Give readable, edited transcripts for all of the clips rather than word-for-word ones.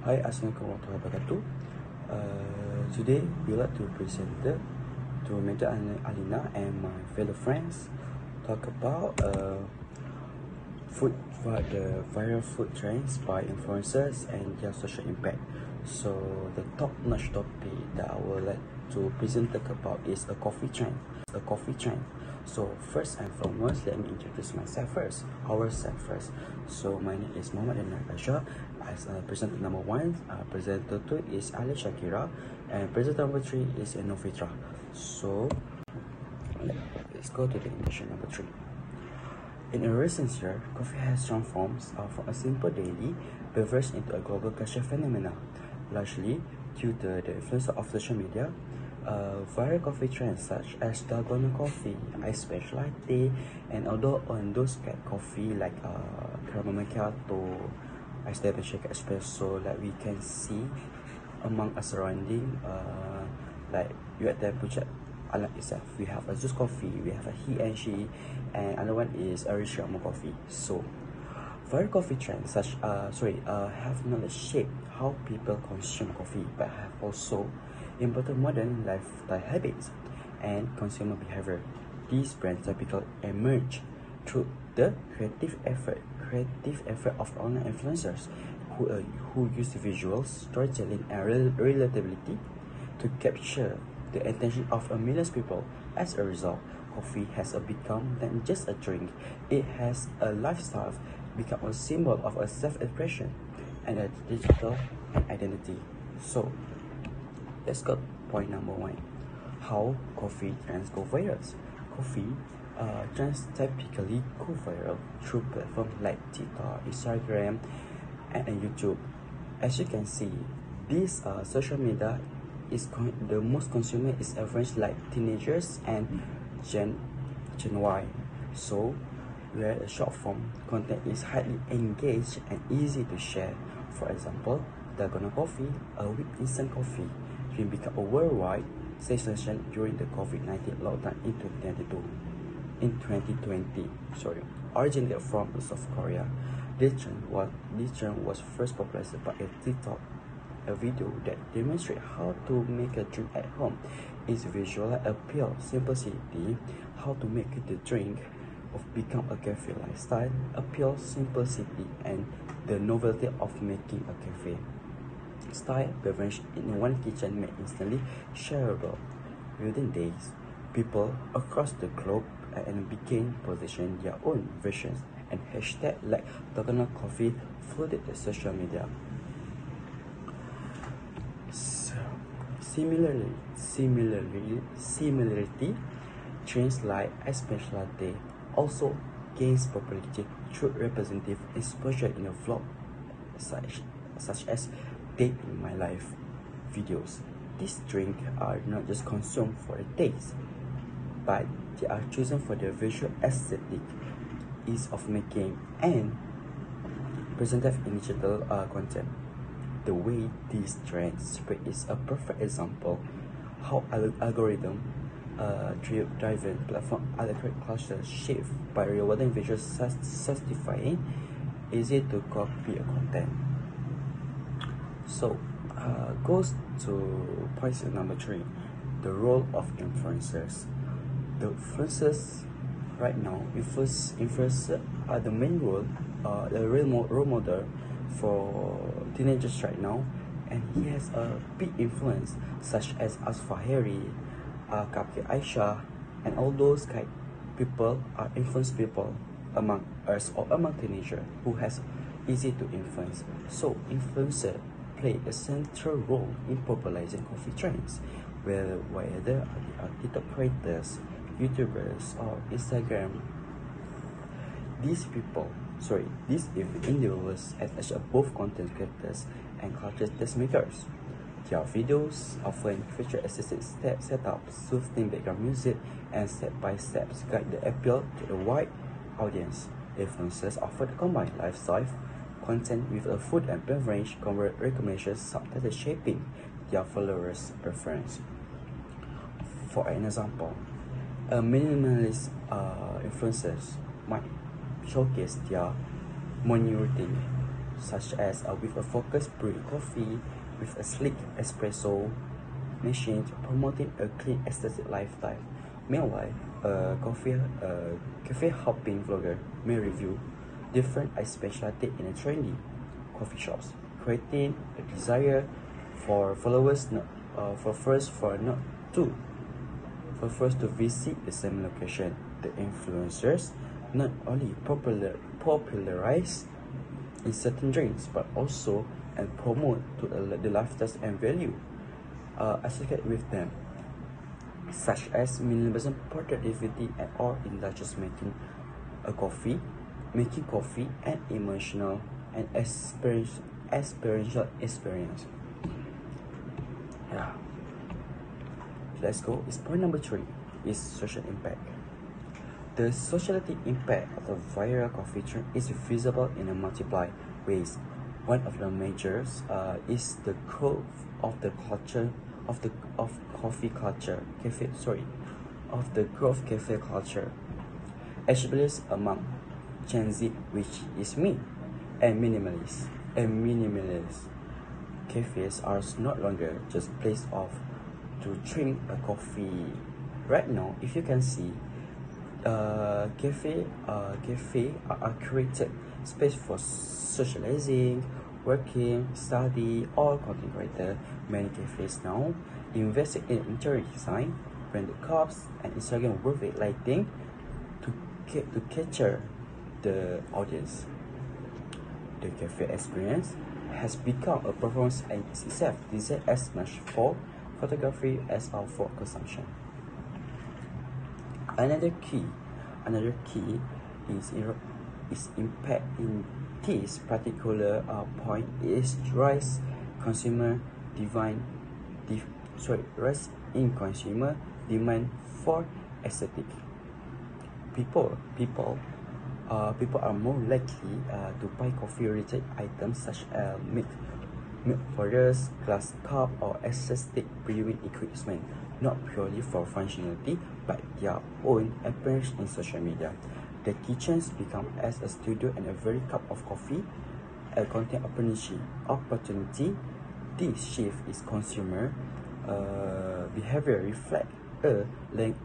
Hi, Assalamualaikum warahmatullahi wabarakatuh. Today we would like to present to Madam Alina and my fellow friends talk about the viral food trends by influencers and their social impact. So the top-notch topic that I would like to present talk about is a coffee trend. So first and foremost, let me introduce myself first. Ourselves first. So my name is Muhammad and Akasyah. As presenter number 1, presenter 2 is SYAQIRAH, and presenter number 3 is FITRAH. So let's go to the introduction number 3. In a recent year, coffee has transformed from a simple daily beverage into a global cultural phenomenon, largely due to the influence of social media. Viral coffee trends such as dalgona coffee, ice special latte, and although on those kind coffee like caramel macchiato, ice double shaker espresso, like we can see among us surrounding, like you at temperature island itself. We have a juice coffee, we have a he and she, and another one is a Rishamo coffee. So viral coffee trends have not only shaped how people consume coffee, but have also important modern lifestyle habits and consumer behavior. These brands typically emerge through the creative effort of online influencers who use visuals, storytelling, and relatability to capture the attention of millions of people. As a result, coffee has become not just a drink; it has a lifestyle, become a symbol of a self-expression and a digital identity. So let's go point number 1. How coffee trends go viral. Coffee trends typically go viral through platforms like TikTok, Instagram, and YouTube. As you can see, this social media is the most consumer is average like teenagers and Gen Y. So where a short form content is highly engaged and easy to share. For example, dalgona coffee, a weak instant coffee, can become a worldwide sensation during the COVID-19 lockdown in 2020. Originated from South Korea. This trend was first popularized by a TikTok, a video that demonstrates how to make a drink at home. Its visual appeal, simplicity, how to make the drink of become a cafe lifestyle, appeal, simplicity, and the novelty of making a cafe style beverage in one kitchen made instantly shareable. Within days, people across the globe and began positioning their own versions, and hashtag like dalgona coffee flooded the social media. Similarity, trends like ice special latte also gains popularity through representative exposure in a vlog such as Day in My Life videos. These drinks are not just consumed for a taste, but they are chosen for their visual aesthetic, ease of making, and presented in digital content. The way these trends spread is a perfect example how algorithm driven platform algorithm cluster shift by rewarding visual satisfying, easy to copy a content. So goes to point number 3, the role of influencers. The influencers right now, influencers are the main role, the role model for teenagers right now, and he has a big influence such as Asfahari, Akasyah, and all those kind people are influence people among us or among teenagers who has easy to influence. So influencer play a central role in popularizing coffee trends, whether they are TikTok creators, YouTubers, or Instagram. These individuals act as both content creators and culture tastemakers. Their videos often feature assisted setups, soothing background music, and step-by-step guide the appeal to a wide audience. Influencers often combine lifestyle content with a food and beverage recommendations subtly shaping their followers' preference. For an example, a minimalist influencers might showcase their morning routine such as with a focused brewing coffee, with a sleek espresso machine promoting a clean aesthetic lifestyle. Meanwhile, a cafe hopping vlogger may review different ice specialty in a trendy coffee shops, creating a desire for followers for first to visit the same location. The influencers not only popularize in certain drinks but also and promote to the lifestyles and value associated with them, such as minimalism, productivity, and or indulgence making coffee an emotional and experiential experience. Yeah. Let's go. It's point number 3 is social impact. The sociality impact of a viral coffee trend is visible in a multiple ways. One of the majors is the growth of the culture of cafe culture, especially among Gen Z, which is me, and minimalist. Cafes are no longer just place to drink a coffee. Right now, if you can see, cafe are created space for socializing, working, study, or content creator. Many cafes now invest in interior design, branded cups, and Instagram worthy lighting to capture the audience. The cafe experience has become a performance in itself, designed as much for photography as for consumption. Another key is impact in this particular point is rise in consumer demand for aesthetic. People are more likely to buy coffee-related items such as milk powders, glass cup, or aesthetic brewing equipment, not purely for functionality but their own appearance in social media. The kitchens become as a studio and a very cup of coffee, a content opportunity. This shift is consumer behavior reflect a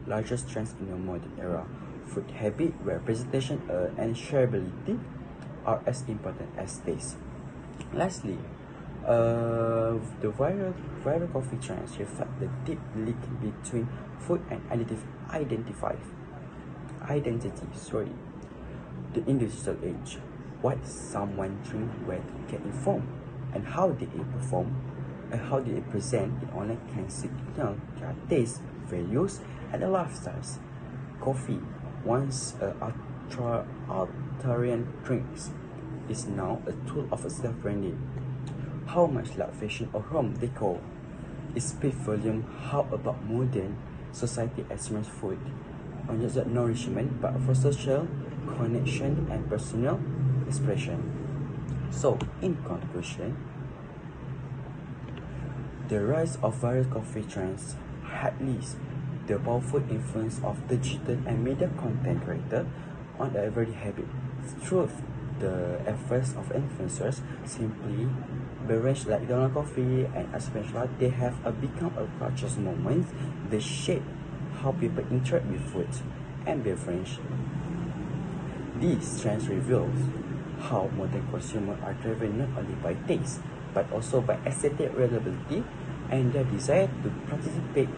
larger strength in the modern era. Food habit, representation, and shareability are as important as taste. Lastly, the viral coffee trends reflect the deep link between food and identity. The digital age, what someone drink, where to get informed, and how did it perform, and how did it present in online can signal their taste, values, and their lifestyles. Coffee, once authoritarian drinks, is now a tool of self-branding. How much like fashion or home decor? It speaks volume. How about modern society experience food? Not just nourishment, but for social connection and personal expression. So, in conclusion, the rise of viral coffee trends highlights the powerful influence of digital and media content creator on the everyday habit. Through the efforts of influencers, simply brands like Donald Coffee and especially they have become a cultural moment. They shape how people interact with food and beverage. These trends reveals how modern consumers are driven not only by taste but also by aesthetic reliability and their desire to participate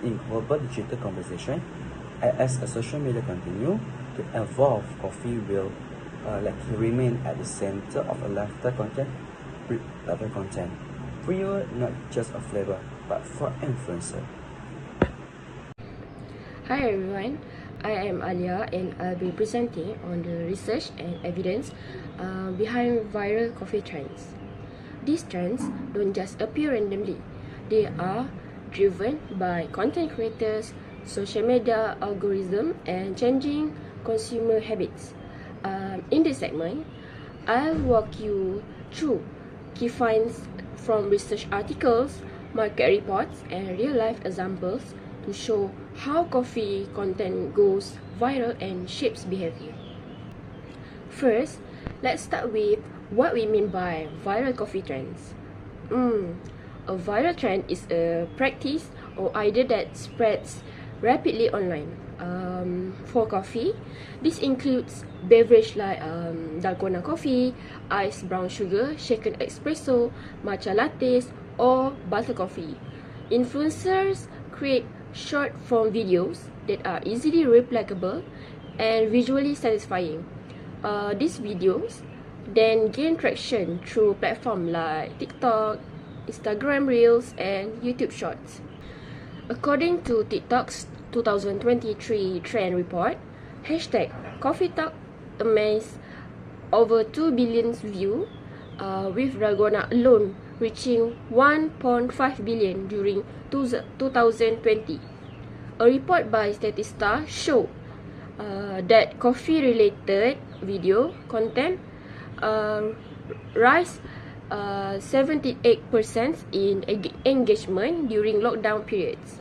in global digital conversation. As a social media continue to evolve, coffee will likely remain at the center of a lifestyle content, pure not just a flavor but for influencer. Hi everyone, I am ALIA and I'll be presenting on the research and evidence behind viral coffee trends. These trends don't just appear randomly. They are driven by content creators, social media algorithm, and changing consumer habits. In this segment, I'll walk you through key finds from research articles, market reports, and real-life examples to show how coffee content goes viral and shapes behavior. First, Let's start with what we mean by viral coffee trends. A viral trend is a practice or idea that spreads rapidly online. For coffee, this includes beverage like dalgona coffee, iced brown sugar, shaken espresso, matcha lattes, or butter coffee. Influencers create short form videos that are easily replicable and visually satisfying. These videos then gain traction through platforms like TikTok, Instagram Reels, and YouTube Shorts. According to TikTok's 2023 trend report, hashtag Coffee Talk amassed over 2 billion views, with dalgona alone reaching 1.5 billion during 2020. A report by Statista showed that coffee-related video content rise 78% in engagement during lockdown periods.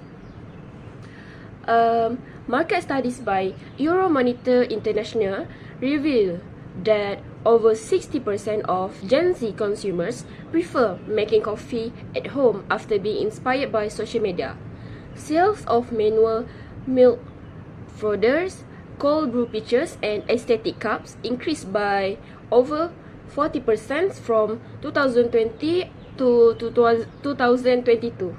Market studies by Euromonitor International reveal that over 60% of Gen Z consumers prefer making coffee at home after being inspired by social media. Sales of manual milk frothers, cold brew pitchers, and aesthetic cups increased by over 40% from 2020 to 2022.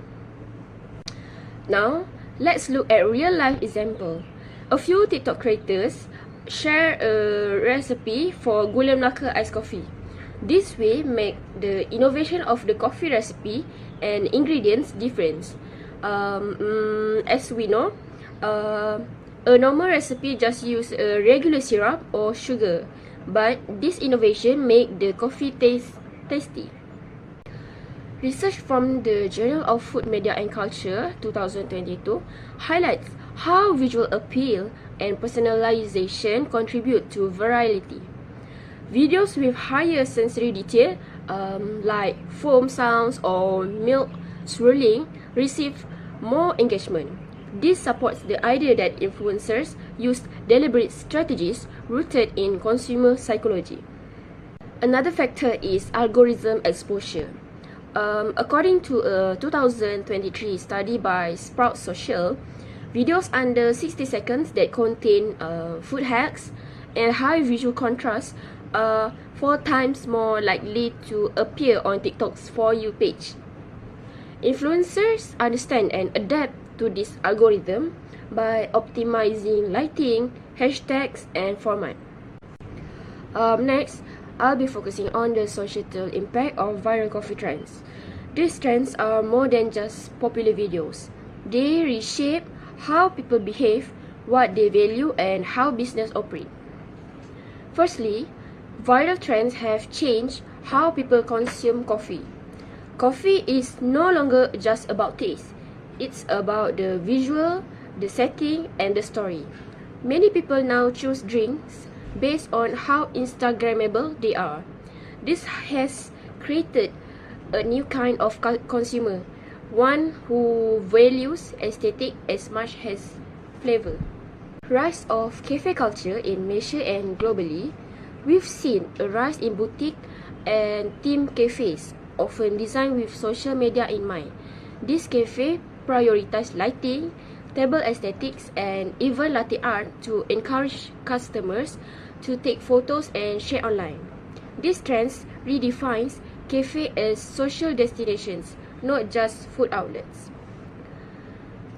Now, let's look at real-life example. A few TikTok creators share a recipe for gula melaka iced coffee. This way make the innovation of the coffee recipe and ingredients different. As we know, a normal recipe just use a regular syrup or sugar, but this innovation make the coffee taste tasty. Research from the Journal of Food, Media and Culture 2022 highlights how visual appeal and personalization contribute to virality. Videos with higher sensory detail, like foam sounds or milk swirling, receive more engagement. This supports the idea that influencers use deliberate strategies rooted in consumer psychology. Another factor is algorithm exposure. According to a 2023 study by Sprout Social, videos under 60 seconds that contain food hacks and high visual contrast are 4 times more likely to appear on TikTok's For You page. Influencers understand and adapt to this algorithm by optimizing lighting, hashtags, and format. Next, I'll be focusing on the societal impact of viral coffee trends. These trends are more than just popular videos. They reshape how people behave, what they value, and how business operate. Firstly, viral trends have changed how people consume coffee. Coffee is no longer just about taste. It's about the visual, the setting, and the story. Many people now choose drinks based on how Instagrammable they are. This has created a new kind of consumer, one who values aesthetic as much as flavor. Rise of cafe culture in Malaysia and globally, we've seen a rise in boutique and theme cafes, often designed with social media in mind. This cafe prioritize lighting, table aesthetics, and even latte art to encourage customers to take photos and share online. This trend redefines cafe as social destinations, not just food outlets.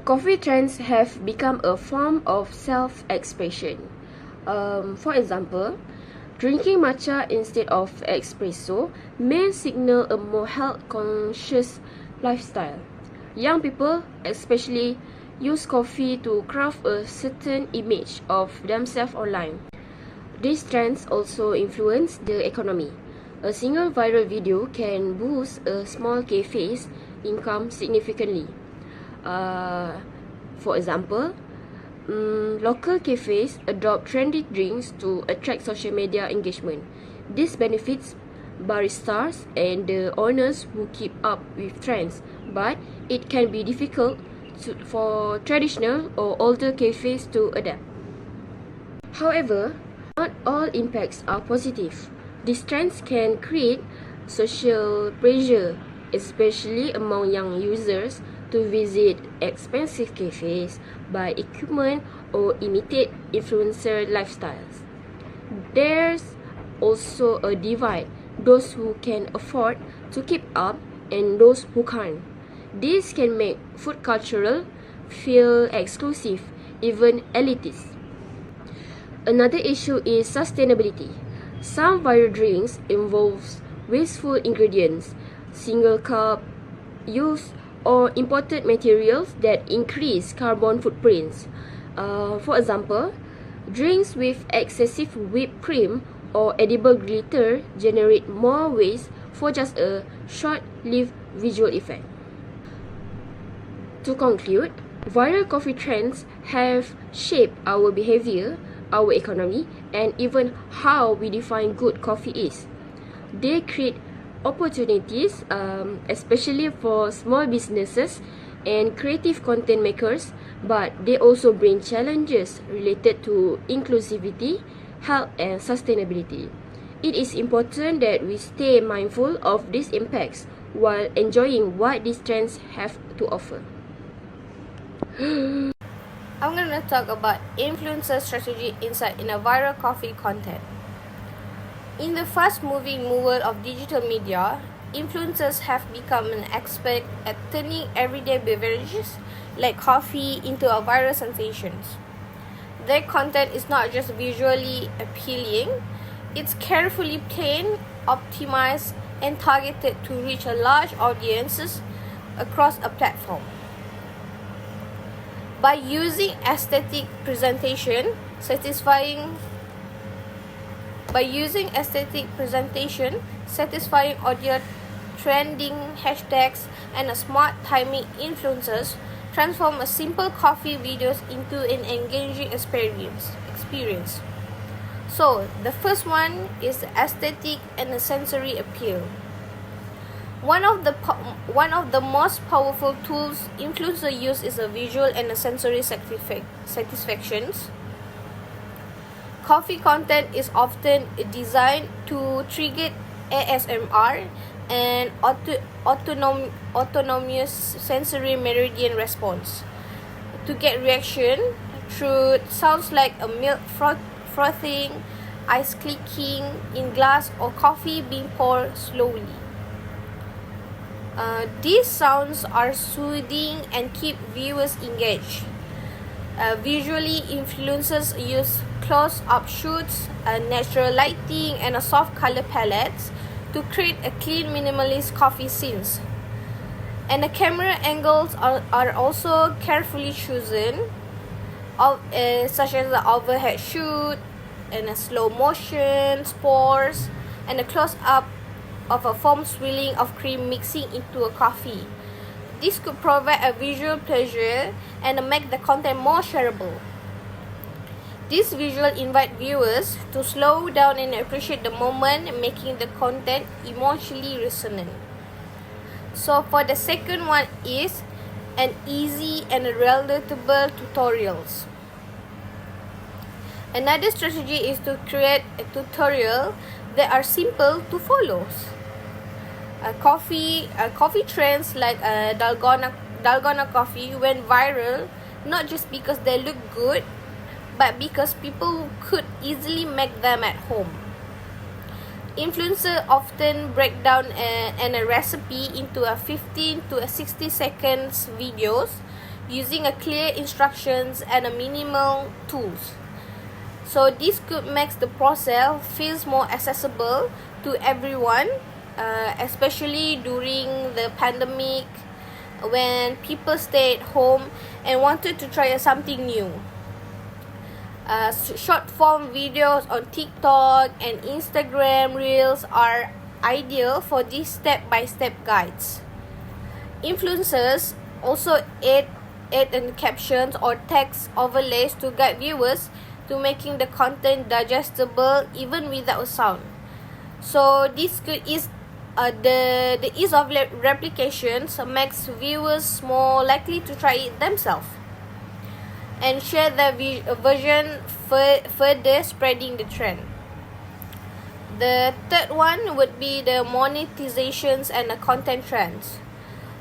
Coffee trends have become a form of self-expression. For example, drinking matcha instead of espresso may signal a more health-conscious lifestyle. Young people especially use coffee to craft a certain image of themselves online. These trends also influence the economy. A single viral video can boost a small cafe's income significantly. For example, local cafes adopt trendy drinks to attract social media engagement. This benefits baristas and the owners who keep up with trends, but it can be difficult for traditional or older cafes to adapt. However, not all impacts are positive. These trends can create social pressure, especially among young users, to visit expensive cafes, buy equipment, or imitate influencer lifestyles. There's also a divide, those who can afford to keep up and those who can't. This can make food culture feel exclusive, even elitist. Another issue is sustainability. Some viral drinks involve wasteful ingredients, single cup use, or imported materials that increase carbon footprints. For example, drinks with excessive whipped cream or edible glitter generate more waste for just a short-lived visual effect. To conclude, viral coffee trends have shaped our behavior, our economy, and even how we define good coffee is. They create opportunities, especially for small businesses and creative content makers, but they also bring challenges related to inclusivity, health, and sustainability. It is important that we stay mindful of these impacts while enjoying what these trends have to offer. I'm going to talk about influencer strategy inside in a viral coffee content. In the fast-moving world of digital media, influencers have become an expert at turning everyday beverages like coffee into a viral sensations. Their content is not just visually appealing, it's carefully planned, optimized, and targeted to reach a large audiences across a platform. By using aesthetic presentation, satisfying audio, trending hashtags, and a smart timing, influencers transform a simple coffee videos into an engaging experience. So, the first one is the aesthetic and the sensory appeal. One of the most powerful tools influencer use is a visual and a sensory satisfactions. Coffee content is often designed to trigger ASMR and autonomous sensory meridian response. To get reaction through sounds like a milk frothing, ice clicking in glass, or coffee being poured slowly. These sounds are soothing and keep viewers engaged. Visually, influencers use close-up shots, natural lighting, and a soft color palettes to create a clean, minimalist coffee scenes. And the camera angles are also carefully chosen, such as the overhead shoot, and a slow motion, pours, and a close-up of a foam swirling of cream mixing into a coffee. This could provide a visual pleasure and make the content more shareable. This visual invite viewers to slow down and appreciate the moment, making the content emotionally resonant. So for the second one is an easy and relatable tutorials. Another strategy is to create a tutorial that are simple to follow. Coffee trends like dalgona coffee went viral not just because they look good, but because people could easily make them at home. Influencers often break down a recipe into a 15 to a 60 seconds videos using a clear instructions and a minimal tools. So this could make the process feels more accessible to everyone, especially during the pandemic when people stayed at home and wanted to try something new. Short form videos on TikTok and Instagram Reels are ideal for these step-by-step guides. Influencers also add in captions or text overlays to guide viewers to making the content digestible even without sound. So this is the ease of replication makes viewers more likely to try it themselves and share their version, further spreading the trend. The third one would be the monetizations and the content trends.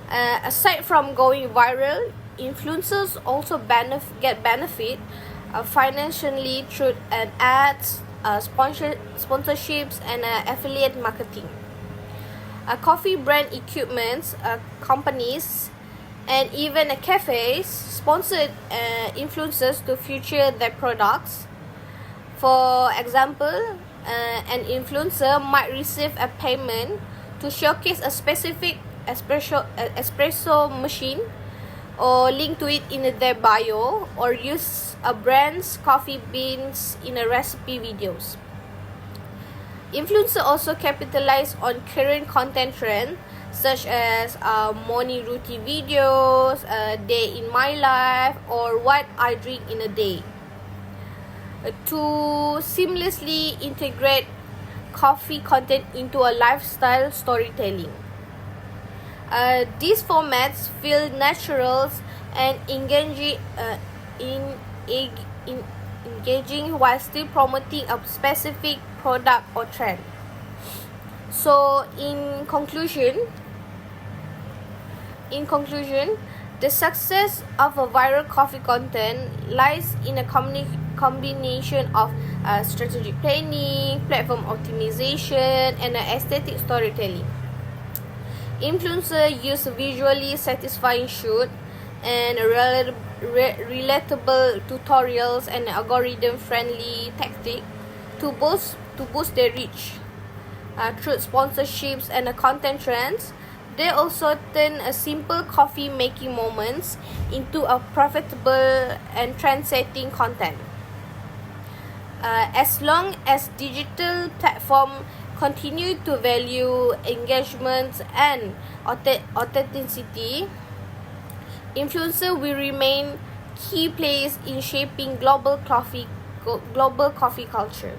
Aside from going viral, influencers also get benefit financially through ads, sponsorships, and affiliate marketing. Coffee brand equipments, companies, and even cafes sponsored influencers to feature their products. For example, an influencer might receive a payment to showcase a specific espresso machine or link to it in their bio, or use a brand's coffee beans in a recipe videos. Influencers also capitalize on current content trends such as morning routine videos, day in my life, or what I drink in a day, to seamlessly integrate coffee content into a lifestyle storytelling. These formats feel natural and engaging while still promoting a specific product or trend. So in conclusion, the success of a viral coffee content lies in a combination of strategic planning, platform optimization, and aesthetic storytelling. Influencers use visually satisfying shoot and relatable tutorials and algorithm-friendly tactics to boost their reach. Through sponsorships and content trends, they also turn a simple coffee making moments into a profitable and trend-setting content. As long as digital platforms continue to value engagement and authenticity, influencers will remain key players in shaping global coffee culture.